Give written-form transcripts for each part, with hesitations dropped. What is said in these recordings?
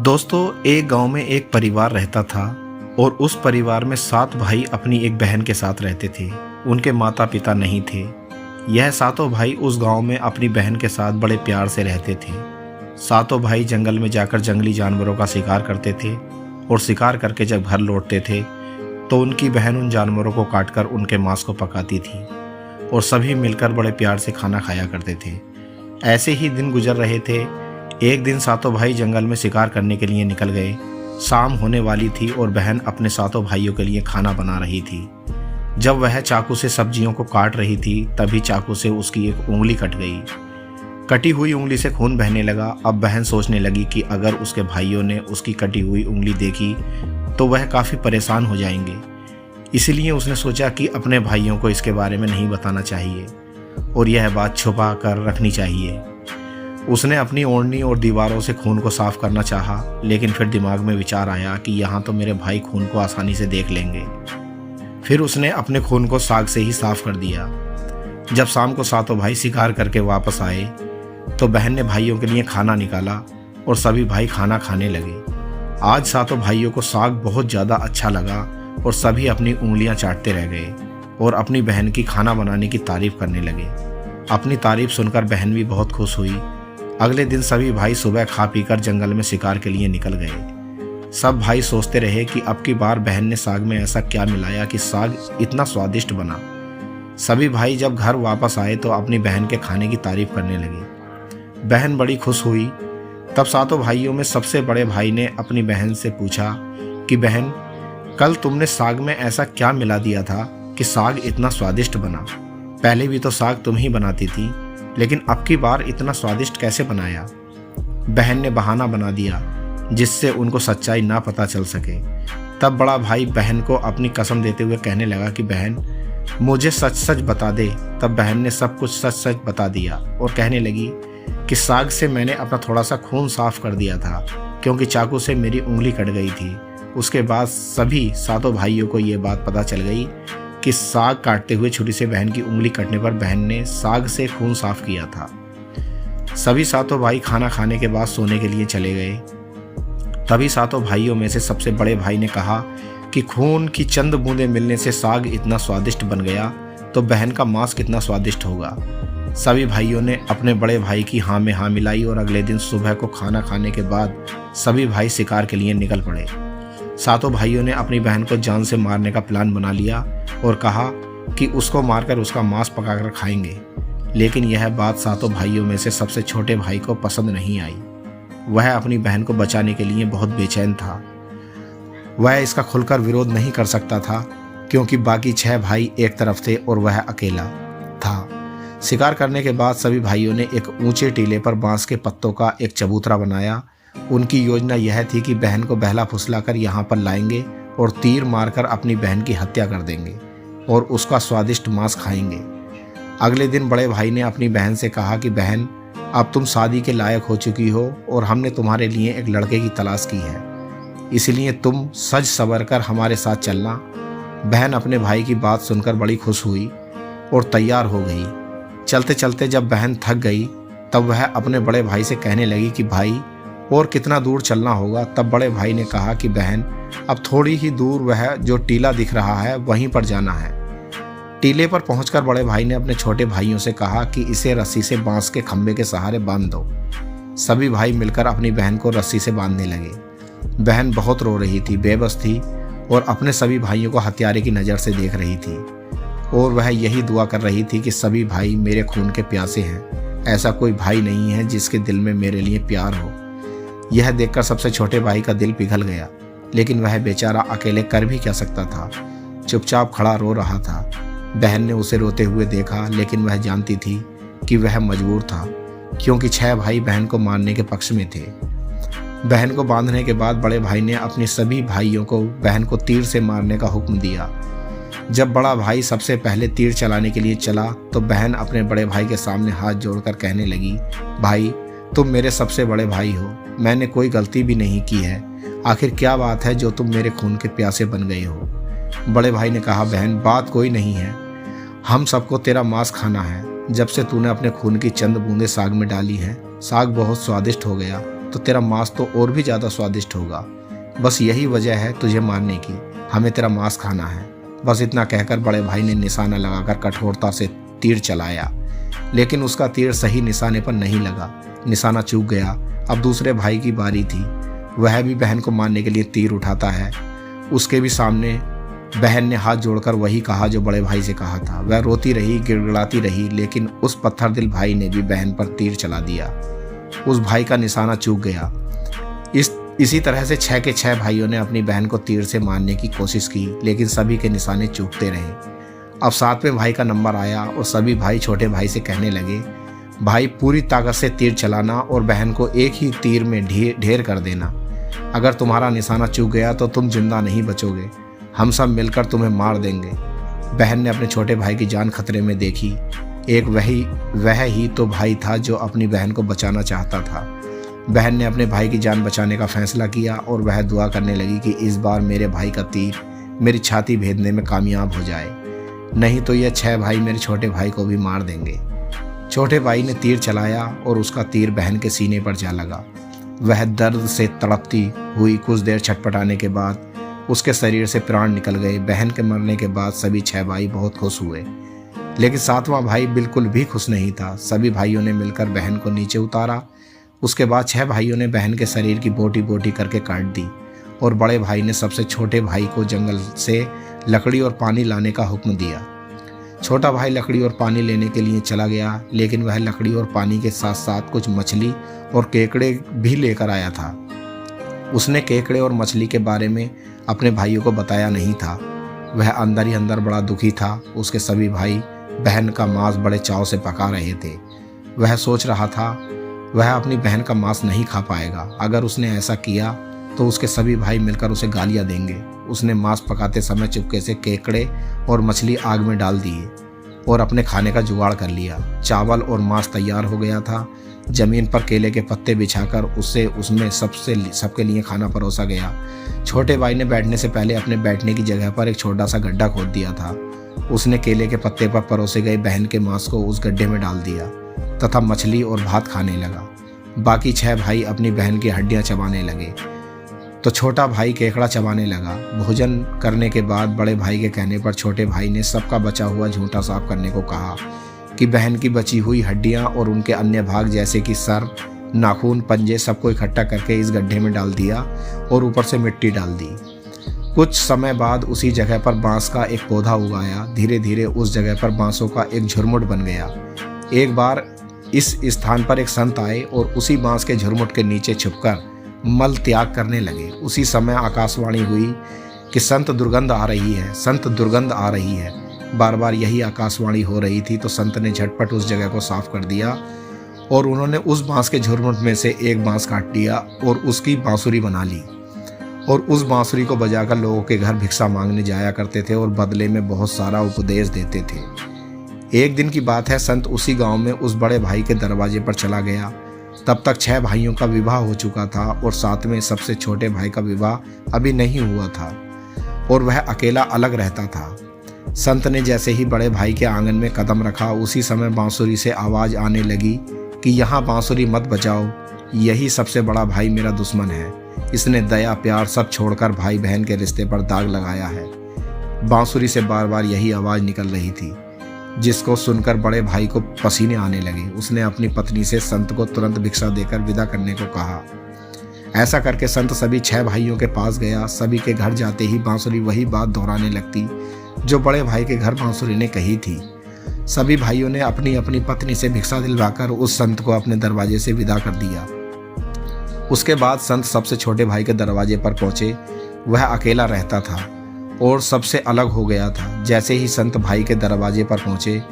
दोस्तों, एक गांव में एक परिवार रहता था और उस परिवार में 7 भाई अपनी एक बहन के साथ रहते थे। उनके माता पिता नहीं थे। यह सातों भाई उस गांव में अपनी बहन के साथ बड़े प्यार से रहते थे। सातों भाई जंगल में जाकर जंगली जानवरों का शिकार करते थे और शिकार करके जब घर लौटते थे तो उनकी बहन उन जानवरों को काटकर उनके मांस को पकाती थी और सभी मिलकर बड़े प्यार से खाना खाया करते थे। ऐसे ही दिन गुजर रहे थे। एक दिन सातों भाई जंगल में शिकार करने के लिए निकल गए। शाम होने वाली थी और बहन अपने सातों भाइयों के लिए खाना बना रही थी। जब वह चाकू से सब्जियों को काट रही थी तभी चाकू से उसकी एक उंगली कट गई। कटी हुई उंगली से खून बहने लगा। अब बहन सोचने लगी कि अगर उसके भाइयों ने उसकी कटी हुई उंगली देखी तो वह काफ़ी परेशान हो जाएंगे। इसलिए उसने सोचा कि अपने भाइयों को इसके बारे में नहीं बताना चाहिए और यह बात छुपा कर रखनी चाहिए। उसने अपनी ओढ़नी और दीवारों से खून को साफ करना चाहा, लेकिन फिर दिमाग में विचार आया कि यहाँ तो मेरे भाई खून को आसानी से देख लेंगे। फिर उसने अपने खून को साग से ही साफ कर दिया। जब शाम को सातों भाई शिकार करके वापस आए तो बहन ने भाइयों के लिए खाना निकाला और सभी भाई खाना खाने लगे। आज सातों भाइयों को साग बहुत ज़्यादा अच्छा लगा और सभी अपनी उंगलियां चाटते रह गए और अपनी बहन की खाना बनाने की तारीफ करने लगे। अपनी तारीफ सुनकर बहन भी बहुत खुश हुई। अगले दिन सभी भाई सुबह खा पीकर जंगल में शिकार के लिए निकल गए। सब भाई सोचते रहे कि अब की बार बहन ने साग में ऐसा क्या मिलाया कि साग इतना स्वादिष्ट बना। सभी भाई जब घर वापस आए तो अपनी बहन के खाने की तारीफ करने लगे। बहन बड़ी खुश हुई। तब सातों भाइयों में सबसे बड़े भाई ने अपनी बहन से पूछा कि बहन, कल तुमने साग में ऐसा क्या मिला दिया था कि साग इतना स्वादिष्ट बना? पहले भी तो साग तुम ही बनाती थी, लेकिन अब की बार इतना स्वादिष्ट कैसे बनाया? बहन ने बहाना बना दिया जिससे उनको सच्चाई ना पता चल सके। तब बड़ा भाई बहन को अपनी कसम देते हुए कहने लगा कि बहन, मुझे सच सच बता दे। तब बहन ने सब कुछ सच सच बता दिया और कहने लगी कि साग से मैंने अपना थोड़ा सा खून साफ कर दिया था क्योंकि चाकू से मेरी उंगली कट गई थी। उसके बाद सभी सातों भाइयों को ये बात पता चल गई कि साग काटते हुए छुरी से बहन की उंगली कटने पर बहन ने साग से खून साफ किया था। सभी सातों भाई खाना खाने के बाद सोने के लिए चले गए। तभी सातों भाइयों में से सबसे बड़े भाई ने कहा कि खून की चंद बूंदें मिलने से साग इतना स्वादिष्ट बन गया तो बहन का मांस कितना स्वादिष्ट होगा। सभी भाइयों ने अपने बड़े भाई की हाँ में हाँ मिलाई और अगले दिन सुबह को खाना खाने के बाद सभी भाई शिकार के लिए निकल पड़े। सातों भाइयों ने अपनी बहन को जान से मारने का प्लान बना लिया और कहा कि उसको मारकर उसका मांस पकाकर खाएंगे। लेकिन यह बात सातों भाइयों में से सबसे छोटे भाई को पसंद नहीं आई। वह अपनी बहन को बचाने के लिए बहुत बेचैन था। वह इसका खुलकर विरोध नहीं कर सकता था क्योंकि बाकी 6 भाई एक तरफ थे और वह अकेला था। शिकार करने के बाद सभी भाइयों ने एक ऊंचे टीले पर बांस के पत्तों का एक चबूतरा बनाया। उनकी योजना यह थी कि बहन को बहला फुसलाकर यहाँ पर लाएंगे और तीर मारकर अपनी बहन की हत्या कर देंगे और उसका स्वादिष्ट मांस खाएंगे। अगले दिन बड़े भाई ने अपनी बहन से कहा कि बहन, अब तुम शादी के लायक हो चुकी हो और हमने तुम्हारे लिए एक लड़के की तलाश की है, इसलिए तुम सज संवर कर हमारे साथ चलना। बहन अपने भाई की बात सुनकर बड़ी खुश हुई और तैयार हो गई। चलते चलते जब बहन थक गई तब वह अपने बड़े भाई से कहने लगी कि भाई, और कितना दूर चलना होगा? तब बड़े भाई ने कहा कि बहन, अब थोड़ी ही दूर वह जो टीला दिख रहा है वहीं पर जाना है। टीले पर पहुंचकर बड़े भाई ने अपने छोटे भाइयों से कहा कि इसे रस्सी से बांस के खंभे के सहारे बांध दो। सभी भाई मिलकर अपनी बहन को रस्सी से बांधने लगे। बहन बहुत रो रही थी, बेबस थी और अपने सभी भाइयों को हत्यारे की नज़र से देख रही थी और वह यही दुआ कर रही थी कि सभी भाई मेरे खून के प्यासे हैं। ऐसा कोई भाई नहीं है जिसके दिल में मेरे लिए प्यार हो। यह देखकर सबसे छोटे भाई का दिल पिघल गया, लेकिन वह बेचारा अकेले कर भी क्या सकता था। चुपचाप खड़ा रो रहा था। बहन ने उसे रोते हुए देखा, लेकिन वह जानती थी कि वह मजबूर था क्योंकि 6 भाई बहन को मारने के पक्ष में थे। बहन को बांधने के बाद बड़े भाई ने अपने सभी भाइयों को बहन को तीर से मारने का हुक्म दिया। जब बड़ा भाई सबसे पहले तीर चलाने के लिए चला तो बहन अपने बड़े भाई के सामने हाथ जोड़कर कहने लगी, भाई, तुम मेरे सबसे बड़े भाई हो, मैंने कोई गलती भी नहीं की है। आखिर क्या बात है जो तुम मेरे खून के प्यासे बन गए हो? बड़े भाई ने कहा, बहन, बात कोई नहीं है, हम सबको तेरा मांस खाना है। जब से तूने अपने खून की चंद बूंदें साग में डाली हैं, साग बहुत स्वादिष्ट हो गया तो तेरा मांस तो और भी ज़्यादा स्वादिष्ट होगा। बस यही वजह है तुझे मारने की, हमें तेरा मांस खाना है। बस इतना कहकर बड़े भाई ने निशाना लगाकर कठोरता से तीर चलाया, लेकिन उसका तीर सही निशाने पर नहीं लगा, निशाना चूक गया। अब दूसरे भाई की बारी थी, वह भी बहन को मारने के लिए तीर उठाता है। उसके भी सामने बहन ने हाथ जोड़कर वही कहा जो बड़े भाई से कहा था। वह रोती रही, गिड़गिड़ाती रही, लेकिन उस पत्थर दिल भाई ने भी बहन पर तीर चला दिया। उस भाई का निशाना चूक गया। इसी तरह से 6 के 6 भाइयों ने अपनी बहन को तीर से मारने की कोशिश की, लेकिन सभी के निशाने चूकते रहे। अब 7वें भाई का नंबर आया और सभी भाई छोटे भाई से कहने लगे, भाई पूरी ताकत से तीर चलाना और बहन को एक ही तीर में ढेर कर देना। अगर तुम्हारा निशाना चूक गया तो तुम जिंदा नहीं बचोगे, हम सब मिलकर तुम्हें मार देंगे। बहन ने अपने छोटे भाई की जान खतरे में देखी। एक वह ही तो भाई था जो अपनी बहन को बचाना चाहता था। बहन ने अपने भाई की जान बचाने का फैसला किया और वह दुआ करने लगी कि इस बार मेरे भाई का तीर मेरी छाती भेदने में कामयाब हो जाए, नहीं तो यह 6 भाई मेरे छोटे भाई को भी मार देंगे। छोटे भाई ने तीर चलाया और उसका तीर बहन के सीने पर जा लगा। वह दर्द से तड़पती हुई कुछ देर छटपटाने के बाद उसके शरीर से प्राण निकल गए। बहन के मरने के बाद सभी 6 भाई बहुत खुश हुए, लेकिन 7वां भाई बिल्कुल भी खुश नहीं था। सभी भाइयों ने मिलकर बहन को नीचे उतारा। उसके बाद 6 भाइयों ने बहन के शरीर की बोटी बोटी करके काट दी और बड़े भाई ने सबसे छोटे भाई को जंगल से लकड़ी और पानी लाने का हुक्म दिया। छोटा भाई लकड़ी और पानी लेने के लिए चला गया, लेकिन वह लकड़ी और पानी के साथ साथ कुछ मछली और केकड़े भी लेकर आया था। उसने केकड़े और मछली के बारे में अपने भाइयों को बताया नहीं था। वह अंदर ही अंदर बड़ा दुखी था। उसके सभी भाई बहन का मांस बड़े चाव से पका रहे थे। वह सोच रहा था वह अपनी बहन का मांस नहीं खा पाएगा। अगर उसने ऐसा किया तो उसके सभी भाई मिलकर उसे गालियां देंगे। उसने मांस पकाते समय चुपके से केकड़े और मछली आग में डाल दिए और अपने खाने का जुगाड़ कर लिया। चावल और मांस तैयार हो गया था। जमीन पर केले के पत्ते बिछाकर उसमें सबके लिए खाना परोसा गया। छोटे भाई ने बैठने से पहले अपने बैठने की जगह पर एक छोटा सा गड्ढा खोद दिया था। उसने केले के पत्ते पर परोसे गए बहन के मांस को उस गड्ढे में डाल दिया तथा मछली और भात खाने लगा। बाकी 6 भाई अपनी बहन की हड्डियां चबाने लगे तो छोटा भाई केकड़ा चबाने लगा। भोजन करने के बाद बड़े भाई के कहने पर छोटे भाई ने सबका बचा हुआ झूठा साफ करने को कहा कि बहन की बची हुई हड्डियां और उनके अन्य भाग जैसे कि सर, नाखून, पंजे सबको इकट्ठा करके इस गड्ढे में डाल दिया और ऊपर से मिट्टी डाल दी। कुछ समय बाद उसी जगह पर बांस का एक पौधा उगाया। धीरे धीरे उस जगह पर बांसों का एक झुरमुट बन गया। एक बार इस स्थान पर एक संत आए और उसी बांस के झुरमुट के नीचे छुपकर मल त्याग करने लगे। उसी समय आकाशवाणी हुई कि संत दुर्गंध आ रही है, संत दुर्गंध आ रही है। बार बार यही आकाशवाणी हो रही थी तो संत ने झटपट उस जगह को साफ कर दिया और उन्होंने उस बांस के झुरमुट में से एक बांस काट लिया और उसकी बांसुरी बना ली और उस बांसुरी को बजाकर लोगों के घर भिक्षा मांगने जाया करते थे और बदले में बहुत सारा उपदेश देते थे। एक दिन की बात है, संत उसी गांव में उस बड़े भाई के दरवाजे पर चला गया। तब तक 6 भाइयों का विवाह हो चुका था और 7वें सबसे छोटे भाई का विवाह अभी नहीं हुआ था और वह अकेला अलग रहता था। संत ने जैसे ही बड़े भाई के आंगन में कदम रखा, उसी समय बांसुरी से आवाज आने लगी कि यहाँ बांसुरी मत बजाओ, यही सबसे बड़ा भाई मेरा दुश्मन है। इसने दया प्यार सब छोड़कर भाई बहन के रिश्ते पर दाग लगाया है। बांसुरी से बार बार यही आवाज निकल रही थी, जिसको सुनकर बड़े भाई को पसीने आने लगे। उसने अपनी पत्नी से संत को तुरंत भिक्षा देकर विदा करने को कहा। ऐसा करके संत सभी 6 भाइयों के पास गया। सभी के घर जाते ही बांसुरी वही बात दोहराने लगती जो बड़े भाई के घर बांसुरी ने कही थी। सभी भाइयों ने अपनी अपनी पत्नी से भिक्षा दिलवाकर उस संत को अपने दरवाजे से विदा कर दिया। उसके बाद संत सबसे छोटे भाई के दरवाजे पर पहुंचे। वह अकेला रहता था और सबसे अलग हो गया था। जैसे ही संत भाई के दरवाजे पर पहुंचे,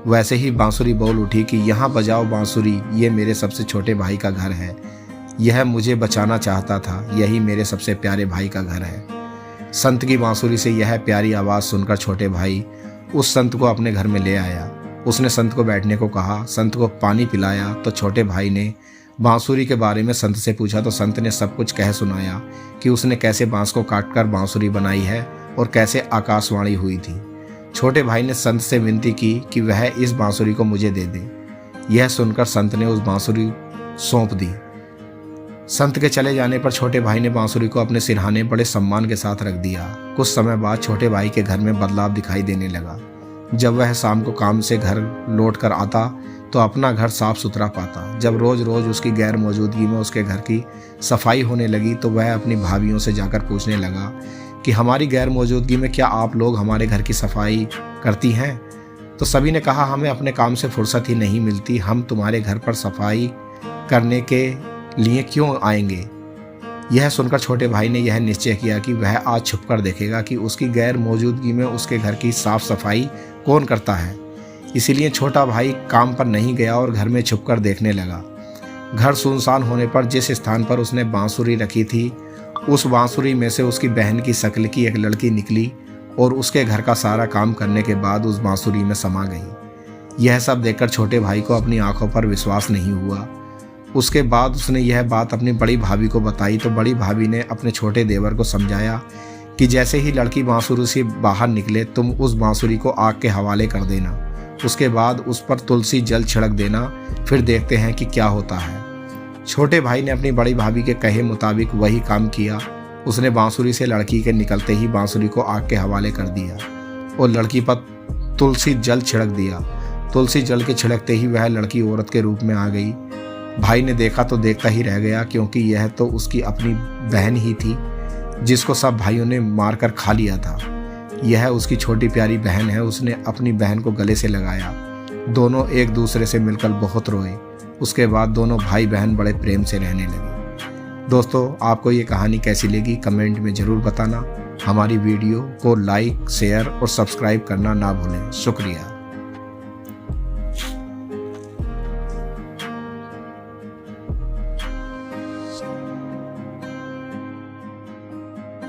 वैसे ही बांसुरी बोल उठी कि यहाँ बजाओ बांसुरी, ये मेरे सबसे छोटे भाई का घर है। यह मुझे बचाना चाहता था, यही मेरे सबसे प्यारे भाई का घर है। संत की बांसुरी से यह प्यारी आवाज़ सुनकर छोटे भाई उस संत को अपने घर में ले आया। उसने संत को बैठने को कहा, संत को पानी पिलाया तो छोटे भाई ने बांसुरी के बारे में संत से पूछा तो संत ने सब कुछ कह सुनाया कि उसने कैसे बांस को काटकर बांसुरी बनाई है और कैसे आकाशवाणी हुई थी। छोटे भाई ने संत से विनती की कि वह इस बांसुरी को मुझे दे दे। यह सुनकर संत ने उस बांसुरी सौंप दी संत के चले जाने पर छोटे भाई ने बांसुरी को अपने सिरहाने बड़े सम्मान के साथ रख दिया। कुछ समय बाद छोटे भाई के घर में बदलाव दिखाई देने लगा। जब वह शाम को काम से घर लौट कर आता तो अपना घर साफ सुथरा पाता। जब रोज रोज उसकी गैर मौजूदगी में उसके घर की सफाई होने लगी तो वह अपनी भाभियों से जाकर पूछने लगा कि हमारी गैर मौजूदगी में क्या आप लोग हमारे घर की सफाई करती हैं? तो सभी ने कहा, हमें अपने काम से फुर्सत ही नहीं मिलती, हम तुम्हारे घर पर सफाई करने के लिए क्यों आएंगे? यह सुनकर छोटे भाई ने यह निश्चय किया कि वह आज छुपकर देखेगा कि उसकी गैर मौजूदगी में उसके घर की साफ सफाई कौन करता है। इसीलिए छोटा भाई काम पर नहीं गया और घर में छुपकर देखने लगा। घर सुनसान होने पर जिस स्थान पर उसने बांसुरी रखी थी उस बांसुरी में से उसकी बहन की शक्ल की एक लड़की निकली और उसके घर का सारा काम करने के बाद उस बांसुरी में समा गई। यह सब देखकर छोटे भाई को अपनी आंखों पर विश्वास नहीं हुआ। उसके बाद उसने यह बात अपनी बड़ी भाभी को बताई तो बड़ी भाभी ने अपने छोटे देवर को समझाया कि जैसे ही लड़की बांसुरी से बाहर निकले तुम उस बांसुरी को आग के हवाले कर देना, उसके बाद उस पर तुलसी जल छिड़क देना, फिर देखते हैं कि क्या होता है। छोटे भाई ने अपनी बड़ी भाभी के कहे मुताबिक वही काम किया। उसने बांसुरी से लड़की के निकलते ही बांसुरी को आग के हवाले कर दिया और लड़की पर तुलसी जल छिड़क दिया। तुलसी जल के छिड़कते ही वह लड़की औरत के रूप में आ गई। भाई ने देखा तो देखता ही रह गया, क्योंकि यह तो उसकी अपनी बहन ही थी जिसको सब भाइयों ने मारकर खा लिया था। यह उसकी छोटी प्यारी बहन है। उसने अपनी बहन को गले से लगाया। दोनों एक दूसरे से मिलकर बहुत रोए। उसके बाद दोनों भाई बहन बड़े प्रेम से रहने लगे। दोस्तों, आपको ये कहानी कैसी लगी कमेंट में ज़रूर बताना। हमारी वीडियो को लाइक, शेयर और सब्सक्राइब करना ना भूलें। शुक्रिया।